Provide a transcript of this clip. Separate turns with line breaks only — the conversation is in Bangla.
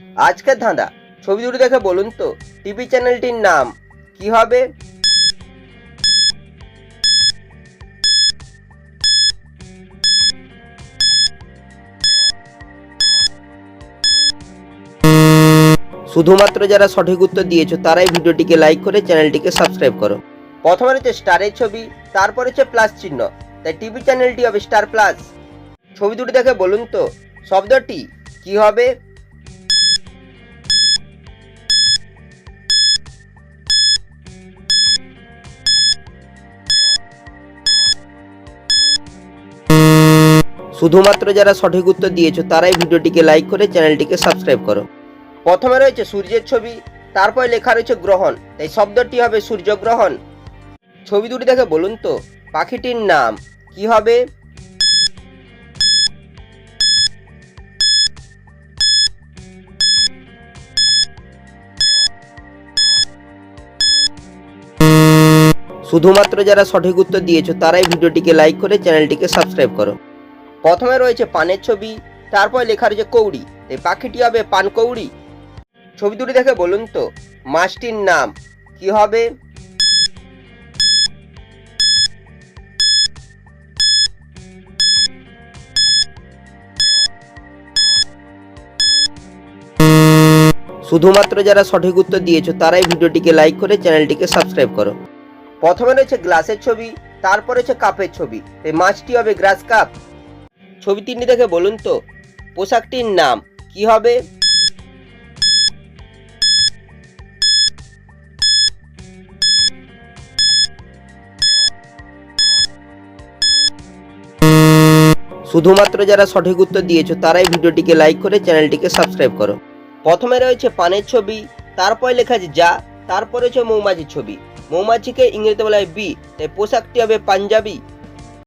আজকের ধাঁধা, ছবি দুটো দেখে বলুন তো টিভি চ্যানেলটির নাম কি হবে? শুধুমাত্র যারা সঠিক উত্তর দিয়েছো তারাই ভিডিওটিকে লাইক করে চ্যানেলটিকে সাবস্ক্রাইব করো। প্রথমে রয়েছে স্টারের ছবি, তারপর হচ্ছে প্লাস চিহ্ন, তাই টিভি চ্যানেলটি হবে স্টার প্লাস। ছবি দুটি দেখে বলুন তো শব্দটি কি হবে? শুধুমাত্র যারা সঠিক উত্তর দিয়েছো তারাই ভিডিওটিকে লাইক করে চ্যানেলটিকে সাবস্ক্রাইব করো। প্রথমে রয়েছে সূর্যের ছবি, তারপর লেখা রয়েছে গ্রহণ, তাই শব্দটি হবে সূর্যগ্রহণ। ছবি দুটি দেখে বলুন তো পাখিটির নাম কি হবে? শুধুমাত্র যারা সঠিক উত্তর দিয়েছো তারাই ভিডিওটিকে লাইক করে চ্যানেলটিকে সাবস্ক্রাইব করো। প্রথমে রয়েছে পানের ছবি, তারপর লেখা রয়েছে কৌড়ি, এই পাখিটি হবে পানকৌড়ি। ছবি দুটি দেখে বলুন তো মাছটির নাম কি হবে? শুধুমাত্র যারা সঠিক উত্তর দিয়েছো তারাই ভিডিওটিকে লাইক করে চ্যানেলটিকে সাবস্ক্রাইব করো। প্রথমে রয়েছে গ্লাসের ছবি, তারপর রয়েছে কাপের ছবি, এই মাছটি হবে গ্লাস কাপ। ছবি তিনটি দেখে বলুন তো পোশাকটির নাম কি হবে? শুধুমাত্র যারা সঠিক উত্তর দিয়েছো তারাই ভিডিওটিকে লাইক করে চ্যানেলটিকে সাবস্ক্রাইব করো। প্রথমে রয়েছে পানের ছবি, তারপর লেখা আছে যা, তারপর রয়েছে মৌমাছির ছবি, মৌমাছিকে ইংরেজিতে বলা হয় বি, তাই পোশাকটি হবে পাঞ্জাবি।